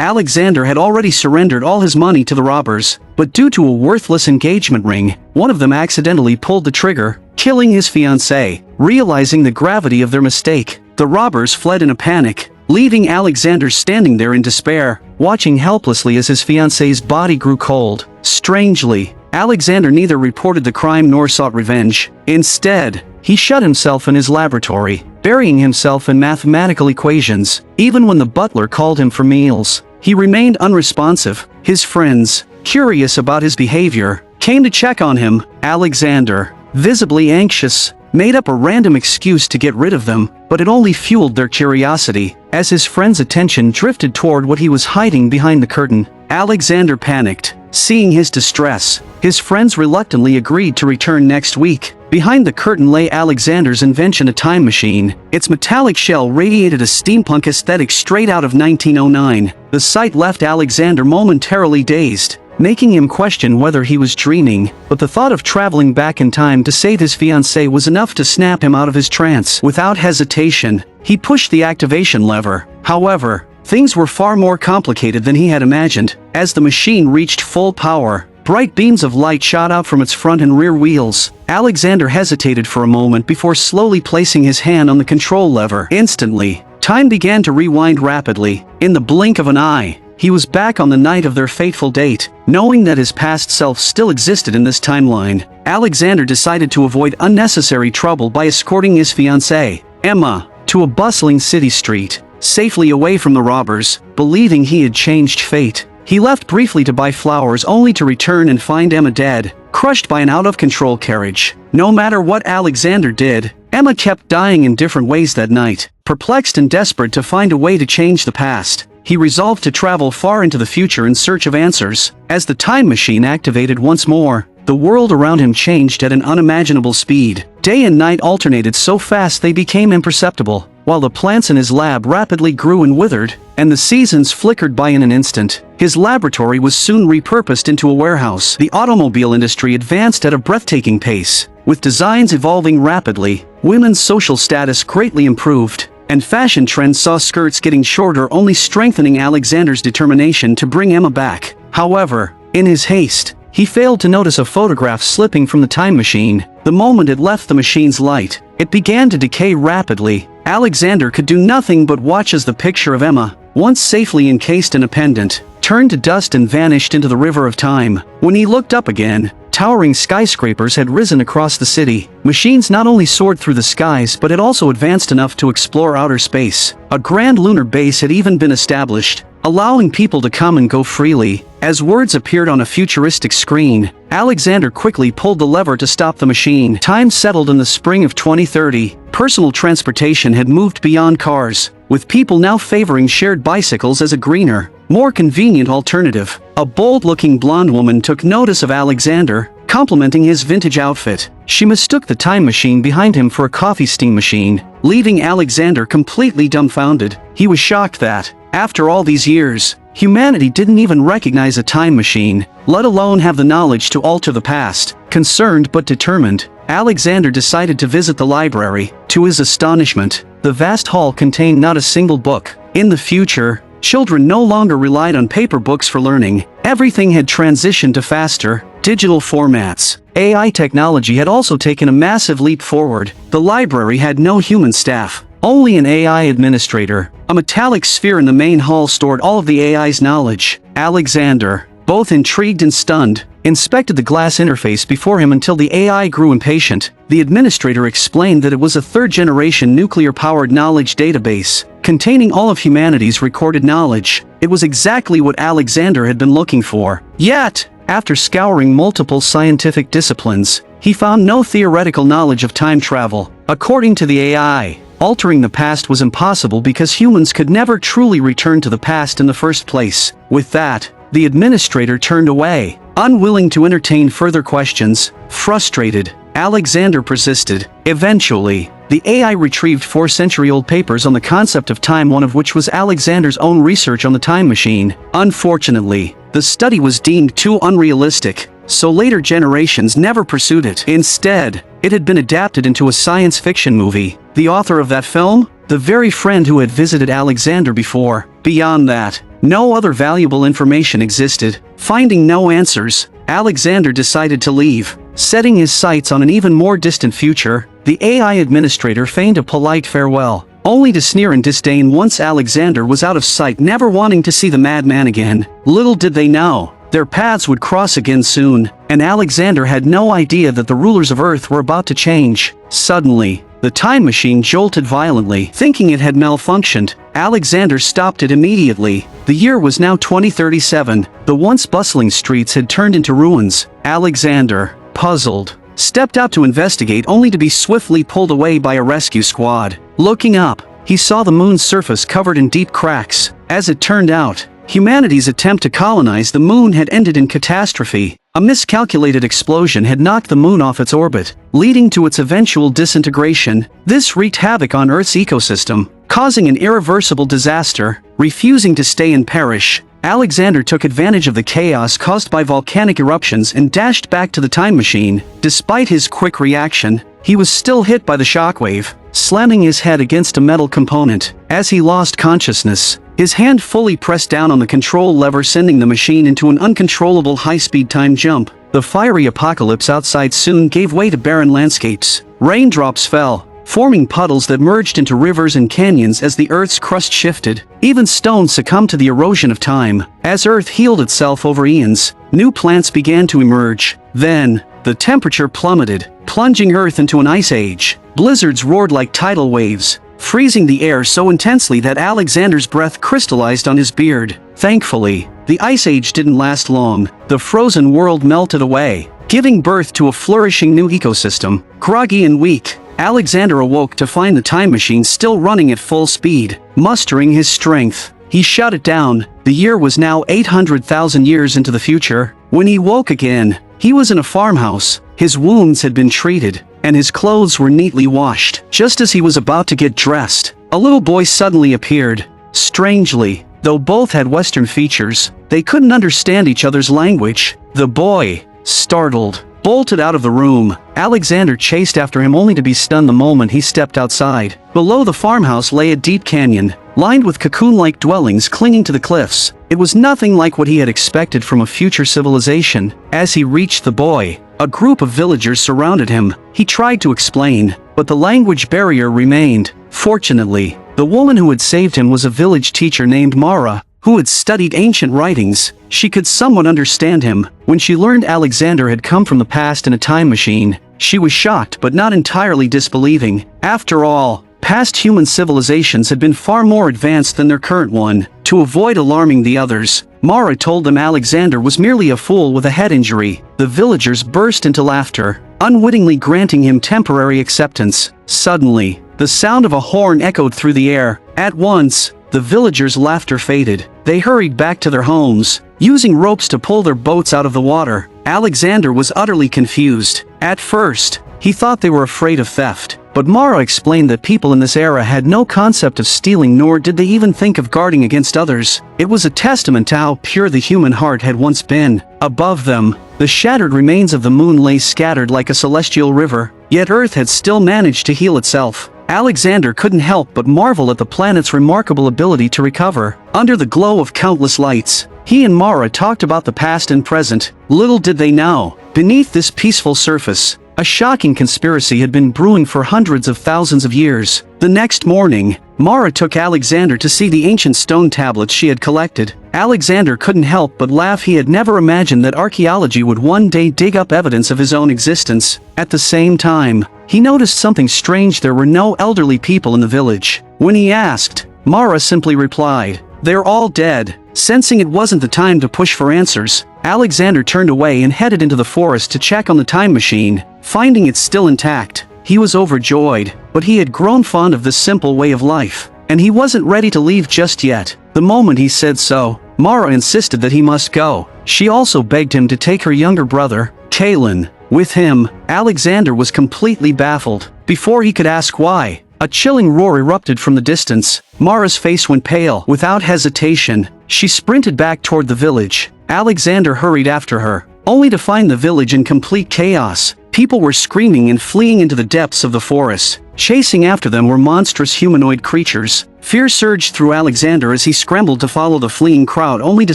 Alexander had already surrendered all his money to the robbers, but due to a worthless engagement ring, one of them accidentally pulled the trigger, killing his fiancée. Realizing the gravity of their mistake, the robbers fled in a panic, leaving Alexander standing there in despair, watching helplessly as his fiancée's body grew cold. Strangely, Alexander neither reported the crime nor sought revenge. Instead, he shut himself in his laboratory, burying himself in mathematical equations. Even when the butler called him for meals, he remained unresponsive. His friends, curious about his behavior, came to check on him. Alexander, visibly anxious, made up a random excuse to get rid of them, but it only fueled their curiosity. As his friends' attention drifted toward what he was hiding behind the curtain, Alexander panicked. Seeing his distress, his friends reluctantly agreed to return next week. Behind the curtain lay Alexander's invention, a time machine. Its metallic shell radiated a steampunk aesthetic straight out of 1909. The sight left Alexander momentarily dazed, making him question whether he was dreaming, but the thought of traveling back in time to save his fiancée was enough to snap him out of his trance. Without hesitation, he pushed the activation lever. However, things were far more complicated than he had imagined. As the machine reached full power, bright beams of light shot out from its front and rear wheels. Alexander hesitated for a moment before slowly placing his hand on the control lever. Instantly, time began to rewind rapidly. In the blink of an eye, he was back on the night of their fateful date. Knowing that his past self still existed in this timeline, Alexander decided to avoid unnecessary trouble by escorting his fiancée, Emma, to a bustling city street, safely away from the robbers. Believing he had changed fate, he left briefly to buy flowers only to return and find Emma dead, crushed by an out-of-control carriage. No matter what Alexander did, Emma kept dying in different ways that night. Perplexed and desperate to find a way to change the past, he resolved to travel far into the future in search of answers. As the time machine activated once more, the world around him changed at an unimaginable speed. Day and night alternated so fast they became imperceptible, while the plants in his lab rapidly grew and withered, and the seasons flickered by in an instant. His laboratory was soon repurposed into a warehouse. The automobile industry advanced at a breathtaking pace, with designs evolving rapidly. Women's social status greatly improved, and fashion trends saw skirts getting shorter, only strengthening Alexander's determination to bring Emma back. However, in his haste, he failed to notice a photograph slipping from the time machine. The moment it left the machine's light, it began to decay rapidly. Alexander could do nothing but watch as the picture of Emma, once safely encased in a pendant, turned to dust and vanished into the river of time. When he looked up again, towering skyscrapers had risen across the city. Machines not only soared through the skies but had also advanced enough to explore outer space. A grand lunar base had even been established, allowing people to come and go freely. As words appeared on a futuristic screen, Alexander quickly pulled the lever to stop the machine. Time settled in the spring of 2030. Personal transportation had moved beyond cars, with people now favoring shared bicycles as a greener, more convenient alternative. A bold-looking blonde woman took notice of Alexander, complimenting his vintage outfit. She mistook the time machine behind him for a coffee steam machine, leaving Alexander completely dumbfounded. He was shocked that, after all these years, humanity didn't even recognize a time machine, let alone have the knowledge to alter the past. Concerned but determined, Alexander decided to visit the library. To his astonishment, the vast hall contained not a single book. In the future, children no longer relied on paper books for learning. Everything had transitioned to faster, digital formats. AI technology had also taken a massive leap forward. The library had no human staff, only an AI administrator. A metallic sphere in the main hall stored all of the AI's knowledge. Alexander, both intrigued and stunned, inspected the glass interface before him until the AI grew impatient. The administrator explained that it was a third-generation nuclear-powered knowledge database, containing all of humanity's recorded knowledge. It was exactly what Alexander had been looking for. Yet, after scouring multiple scientific disciplines, he found no theoretical knowledge of time travel. According to the AI, altering the past was impossible because humans could never truly return to the past in the first place. With that, the administrator turned away, unwilling to entertain further questions. Frustrated, Alexander persisted. Eventually, the AI retrieved 4-century-old papers on the concept of time, one of which was Alexander's own research on the time machine. Unfortunately, the study was deemed too unrealistic, so later generations never pursued it. Instead, it had been adapted into a science fiction movie. The author of that film? The very friend who had visited Alexander before. Beyond that, No other valuable information existed. Finding no answers, Alexander decided to leave. Setting his sights on an even more distant future, the AI administrator feigned a polite farewell, only to sneer in disdain once Alexander was out of sight, never wanting to see the madman again. Little did they know, their paths would cross again soon, and Alexander had no idea that the rulers of Earth were about to change. Suddenly, the time machine jolted violently. Thinking it had malfunctioned, Alexander stopped it immediately. The year was now 2037. The once bustling streets had turned into ruins. Alexander, puzzled, stepped out to investigate, only to be swiftly pulled away by a rescue squad. Looking up, he saw the moon's surface covered in deep cracks. As it turned out, humanity's attempt to colonize the moon had ended in catastrophe. A miscalculated explosion had knocked the moon off its orbit, leading to its eventual disintegration. This wreaked havoc on Earth's ecosystem, causing an irreversible disaster. Refusing to stay and perish, Alexander took advantage of the chaos caused by volcanic eruptions and dashed back to the time machine. Despite his quick reaction, he was still hit by the shockwave, slamming his head against a metal component. As he lost consciousness, his hand fully pressed down on the control lever, sending the machine into an uncontrollable high-speed time jump. The fiery apocalypse outside soon gave way to barren landscapes. Raindrops fell, forming puddles that merged into rivers and canyons as the Earth's crust shifted. Even stones succumbed to the erosion of time. As Earth healed itself over eons, new plants began to emerge. Then, the temperature plummeted, plunging Earth into an ice age. Blizzards roared like tidal waves, freezing the air so intensely that Alexander's breath crystallized on his beard. Thankfully, the ice age didn't last long. The frozen world melted away, giving birth to a flourishing new ecosystem. Groggy and weak, Alexander awoke to find the time machine still running at full speed. Mustering his strength, he shut it down. The year was now 800,000 years into the future. When he woke again, he was in a farmhouse. His wounds had been treated, and his clothes were neatly washed. Just as he was about to get dressed, a little boy suddenly appeared. Strangely, though both had Western features, they couldn't understand each other's language. The boy, startled, bolted out of the room. Alexander chased after him, only to be stunned the moment he stepped outside. Below the farmhouse lay a deep canyon, lined with cocoon-like dwellings clinging to the cliffs. It was nothing like what he had expected from a future civilization. As he reached the boy, a group of villagers surrounded him. He tried to explain, but the language barrier remained. Fortunately, the woman who had saved him was a village teacher named Mara, who had studied ancient writings. She could somewhat understand him. When she learned Alexander had come from the past in a time machine, she was shocked but not entirely disbelieving. After all, past human civilizations had been far more advanced than their current one. To avoid alarming the others, Mara told them Alexander was merely a fool with a head injury. The villagers burst into laughter, unwittingly granting him temporary acceptance. Suddenly, the sound of a horn echoed through the air. At once, the villagers' laughter faded. They hurried back to their homes, using ropes to pull their boats out of the water. Alexander was utterly confused. At first, he thought they were afraid of theft, but Mara explained that people in this era had no concept of stealing, nor did they even think of guarding against others. It was a testament to how pure the human heart had once been. Above them, the shattered remains of the moon lay scattered like a celestial river, yet Earth had still managed to heal itself. Alexander couldn't help but marvel at the planet's remarkable ability to recover. Under the glow of countless lights, he and Mara talked about the past and present. Little did they know, beneath this peaceful surface, a shocking conspiracy had been brewing for hundreds of thousands of years. The next morning, Mara took Alexander to see the ancient stone tablets she had collected. Alexander couldn't help but laugh. He had never imagined that archaeology would one day dig up evidence of his own existence. At the same time, he noticed something strange. There were no elderly people in the village. When he asked, Mara simply replied, "They're all dead." Sensing it wasn't the time to push for answers, Alexander turned away and headed into the forest to check on the time machine. Finding it still intact, he was overjoyed, but he had grown fond of this simple way of life, and he wasn't ready to leave just yet. The moment he said so, Mara insisted that he must go. She also begged him to take her younger brother, Kalen, with him. Alexander was completely baffled. Before he could ask why, a chilling roar erupted from the distance. Mara's face went pale. Without hesitation, she sprinted back toward the village. Alexander hurried after her, only to find the village in complete chaos. People were screaming and fleeing into the depths of the forest. Chasing after them were monstrous humanoid creatures. Fear surged through Alexander as he scrambled to follow the fleeing crowd only to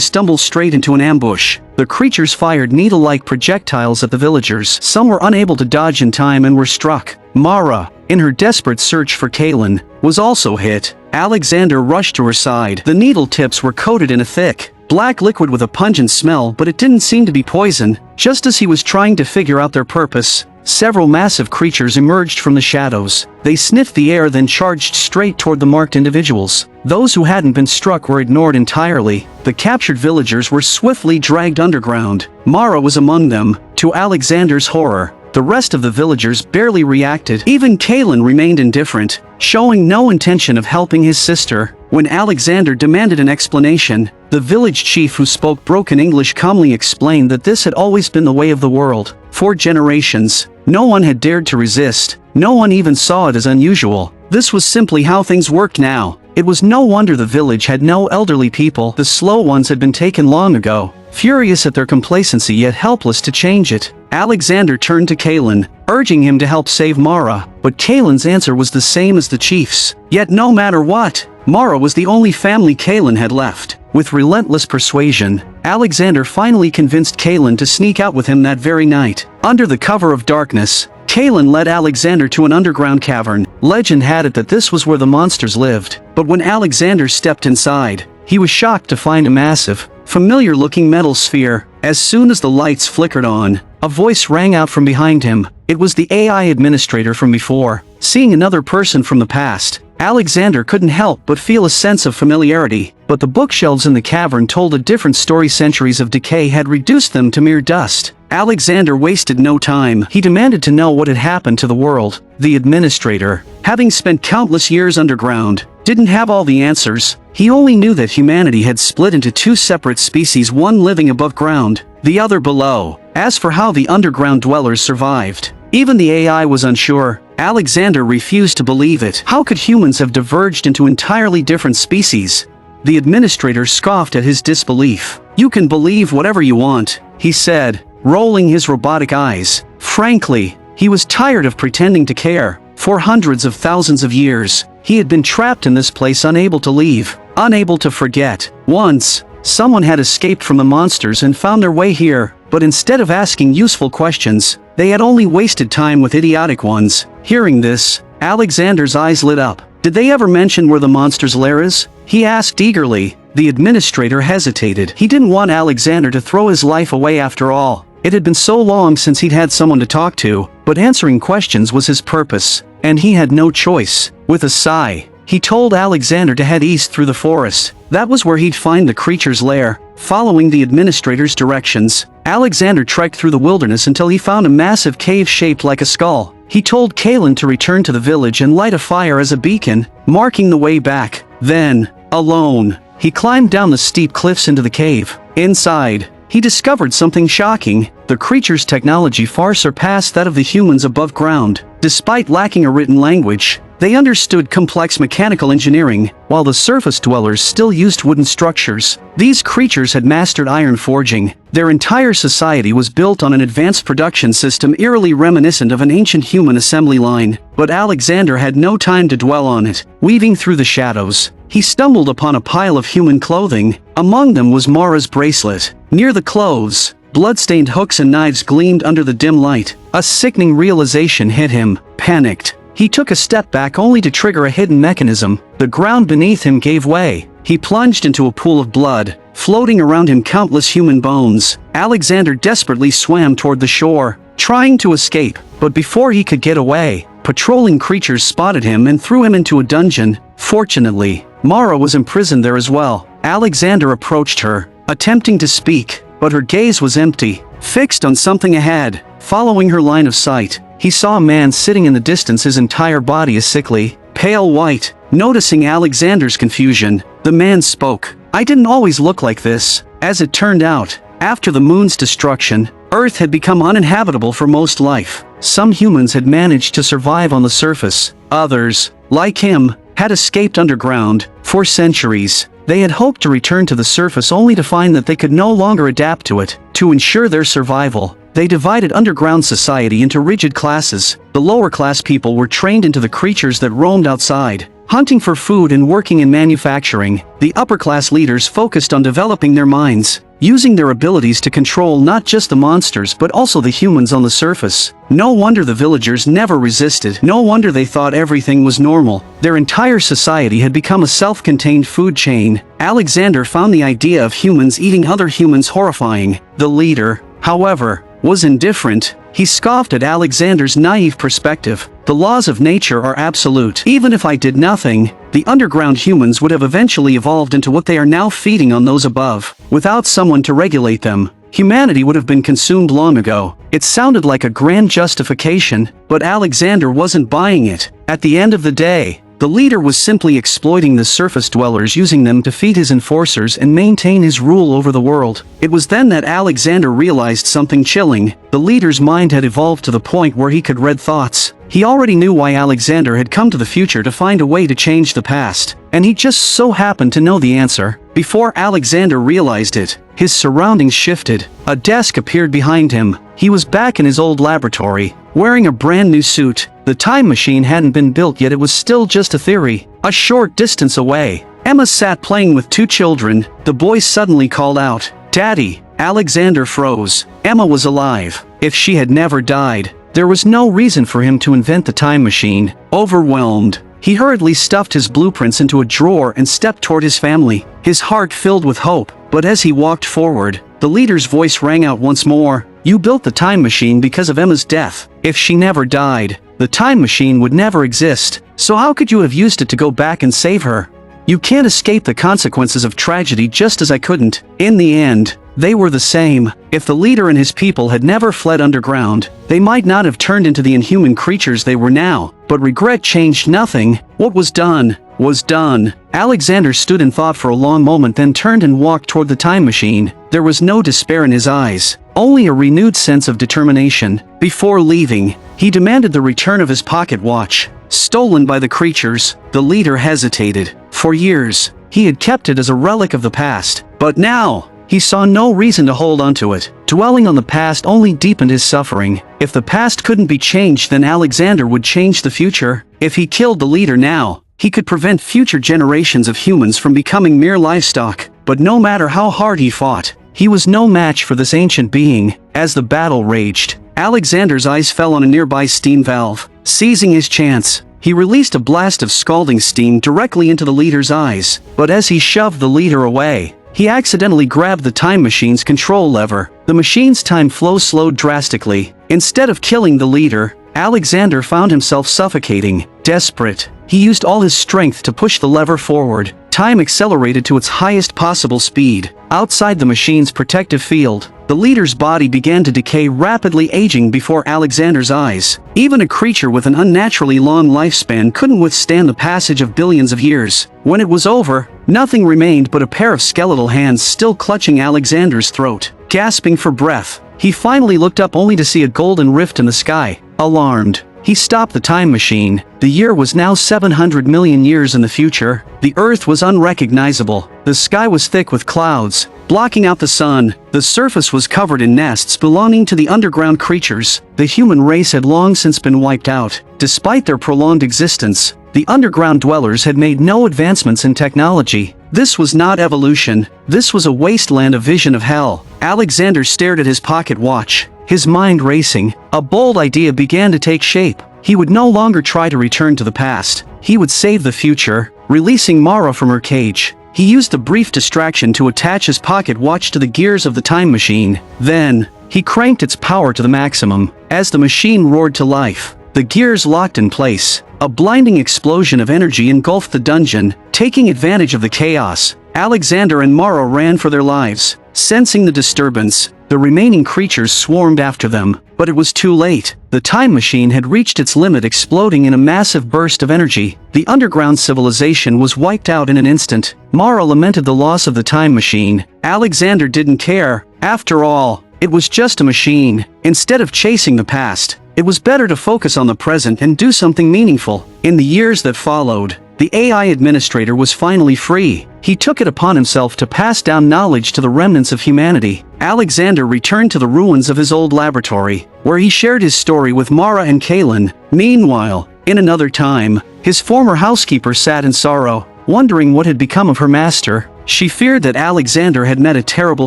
stumble straight into an ambush. The creatures fired needle-like projectiles at the villagers. Some were unable to dodge in time and were struck. Mara, in her desperate search for Kaelin, was also hit. Alexander rushed to her side. The needle tips were coated in a thick, black liquid with a pungent smell, but it didn't seem to be poison. Just as he was trying to figure out their purpose, several massive creatures emerged from the shadows. They sniffed the air, then charged straight toward the marked individuals. Those who hadn't been struck were ignored entirely. The captured villagers were swiftly dragged underground. Mara was among them. To Alexander's horror, the rest of the villagers barely reacted. Even Kaelin remained indifferent, showing no intention of helping his sister. When Alexander demanded an explanation, the village chief, who spoke broken English, calmly explained that this had always been the way of the world. For generations, no one had dared to resist. No one even saw it as unusual. This was simply how things worked now. It was no wonder the village had no elderly people. The slow ones had been taken long ago. Furious at their complacency yet helpless to change it, Alexander turned to Kaelin, urging him to help save Mara. But Kaelin's answer was the same as the chief's. Yet no matter what, Mara was the only family Kaelin had left. With relentless persuasion, Alexander finally convinced Kaelin to sneak out with him that very night. Under the cover of darkness, Kaelin led Alexander to an underground cavern. Legend had it that this was where the monsters lived. But when Alexander stepped inside, he was shocked to find a massive, familiar-looking metal sphere. As soon as the lights flickered on, a voice rang out from behind him. It was the AI administrator from before. Seeing another person from the past, Alexander couldn't help but feel a sense of familiarity. But the bookshelves in the cavern told a different story. Centuries of decay had reduced them to mere dust. Alexander wasted no time. He demanded to know what had happened to the world. The administrator, having spent countless years underground, didn't have all the answers. He only knew that humanity had split into two separate species, one living above ground, the other below. As for how the underground dwellers survived, even the AI was unsure. Alexander refused to believe it. How could humans have diverged into entirely different species? The administrator scoffed at his disbelief. "You can believe whatever you want," he said, rolling his robotic eyes. Frankly, he was tired of pretending to care. For hundreds of thousands of years, he had been trapped in this place, unable to leave, unable to forget. Once, someone had escaped from the monsters and found their way here, but instead of asking useful questions, they had only wasted time with idiotic ones. Hearing this, Alexander's eyes lit up. "Did they ever mention where the monster's lair is?" he asked eagerly. The administrator hesitated. He didn't want Alexander to throw his life away after all. It had been so long since he'd had someone to talk to, but answering questions was his purpose, and he had no choice. With a sigh, he told Alexander to head east through the forest. That was where he'd find the creature's lair. Following the administrator's directions, Alexander trekked through the wilderness until he found a massive cave shaped like a skull. He told Kaelin to return to the village and light a fire as a beacon, marking the way back. Then, alone, he climbed down the steep cliffs into the cave. Inside, he discovered something shocking. The creature's technology far surpassed that of the humans above ground. Despite lacking a written language, they understood complex mechanical engineering, while the surface dwellers still used wooden structures. These creatures had mastered iron forging. Their entire society was built on an advanced production system eerily reminiscent of an ancient human assembly line. But Alexander had no time to dwell on it. Weaving through the shadows, he stumbled upon a pile of human clothing. Among them was Mara's bracelet. Near the clothes, blood-stained hooks and knives gleamed under the dim light. A sickening realization hit him. Panicked, he took a step back only to trigger a hidden mechanism. The ground beneath him gave way. He plunged into a pool of blood, floating around him countless human bones. Alexander desperately swam toward the shore, trying to escape, but before he could get away, patrolling creatures spotted him and threw him into a dungeon. Fortunately, Mara was imprisoned there as well. Alexander approached her, attempting to speak, but her gaze was empty, fixed on something ahead. Following her line of sight, he saw a man sitting in the distance, his entire body a sickly, pale white. Noticing Alexander's confusion, the man spoke. "I didn't always look like this." As it turned out, after the moon's destruction, Earth had become uninhabitable for most life. Some humans had managed to survive on the surface. Others, like him, had escaped underground. For centuries, they had hoped to return to the surface only to find that they could no longer adapt to it. To ensure their survival, they divided underground society into rigid classes. The lower-class people were trained into the creatures that roamed outside. Hunting for food and working in manufacturing, the upper-class leaders focused on developing their minds, using their abilities to control not just the monsters but also the humans on the surface. No wonder the villagers never resisted. No wonder they thought everything was normal. Their entire society had become a self-contained food chain. Alexander found the idea of humans eating other humans horrifying. The leader, however, was indifferent. He scoffed at Alexander's naive perspective. The laws of nature are absolute. Even if I did nothing, the underground humans would have eventually evolved into what they are now, feeding on those above. Without someone to regulate them, humanity would have been consumed long ago. It sounded like a grand justification, but Alexander wasn't buying it. At the end of the day, the leader was simply exploiting the surface dwellers, using them to feed his enforcers and maintain his rule over the world. It was then that Alexander realized something chilling. The leader's mind had evolved to the point where he could read thoughts. He already knew why Alexander had come to the future, to find a way to change the past, and he just so happened to know the answer. Before Alexander realized it, his surroundings shifted. A desk appeared behind him. He was back in his old laboratory, wearing a brand new suit. The time machine hadn't been built yet, it was still just a theory. A short distance away, Emma sat playing with two children. The boy suddenly called out, "Daddy!" Alexander froze. Emma was alive. If she had never died, there was no reason for him to invent the time machine. Overwhelmed, he hurriedly stuffed his blueprints into a drawer and stepped toward his family, his heart filled with hope. But as he walked forward, the leader's voice rang out once more. "You built the time machine because of Emma's death. If she never died, the time machine would never exist. So how could you have used it to go back and save her? You can't escape the consequences of tragedy, just as I couldn't." In the end, they were the same. If the leader and his people had never fled underground, they might not have turned into the inhuman creatures they were now. But regret changed nothing. What was done was done. Alexander stood in thought for a long moment, then turned and walked toward the time machine. There was no despair in his eyes, only a renewed sense of determination. Before leaving, he demanded the return of his pocket watch, stolen by the creatures. The leader hesitated. For years, he had kept it as a relic of the past, but now, he saw no reason to hold onto it. Dwelling on the past only deepened his suffering. If the past couldn't be changed, then Alexander would change the future. If he killed the leader now, he could prevent future generations of humans from becoming mere livestock. But no matter how hard he fought, he was no match for this ancient being. As the battle raged, Alexander's eyes fell on a nearby steam valve. Seizing his chance, he released a blast of scalding steam directly into the leader's eyes. But as he shoved the leader away, he accidentally grabbed the time machine's control lever. The machine's time flow slowed drastically. Instead of killing the leader, Alexander found himself suffocating. Desperate, he used all his strength to push the lever forward. Time accelerated to its highest possible speed. Outside the machine's protective field, the leader's body began to decay, rapidly aging before Alexander's eyes. Even a creature with an unnaturally long lifespan couldn't withstand the passage of billions of years. When it was over, nothing remained but a pair of skeletal hands still clutching Alexander's throat. Gasping for breath, he finally looked up, only to see a golden rift in the sky. Alarmed, he stopped the time machine. The year was now 700 million years in the future. The Earth was unrecognizable. The sky was thick with clouds, blocking out the sun. The surface was covered in nests belonging to the underground creatures. The human race had long since been wiped out. Despite their prolonged existence, the underground dwellers had made no advancements in technology. This was not evolution. This was a wasteland, a vision of hell. Alexander stared at his pocket watch, his mind racing. A bold idea began to take shape. He would no longer try to return to the past. He would save the future. Releasing Mara from her cage, he used the brief distraction to attach his pocket watch to the gears of the time machine. Then, he cranked its power to the maximum. As the machine roared to life, the gears locked in place. A blinding explosion of energy engulfed the dungeon. Taking advantage of the chaos, Alexander and Mara ran for their lives. Sensing the disturbance, the remaining creatures swarmed after them. But it was too late. The time machine had reached its limit, exploding in a massive burst of energy. The underground civilization was wiped out in an instant. Mara lamented the loss of the time machine. Alexander didn't care. After all, it was just a machine. Instead of chasing the past, it was better to focus on the present and do something meaningful. In the years that followed, the AI administrator was finally free. He took it upon himself to pass down knowledge to the remnants of humanity. Alexander returned to the ruins of his old laboratory, where he shared his story with Mara and Kalen. Meanwhile, In another time, his former housekeeper sat in sorrow, wondering what had become of her master. She feared that Alexander had met a terrible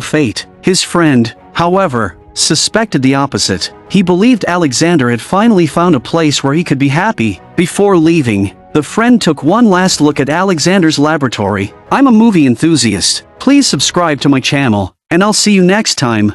fate. His friend, however, suspected the opposite. He believed Alexander had finally found a place where he could be happy. Before leaving, the friend took one last look at Alexander's laboratory. I'm a movie enthusiast. Please subscribe to my channel, and I'll see you next time.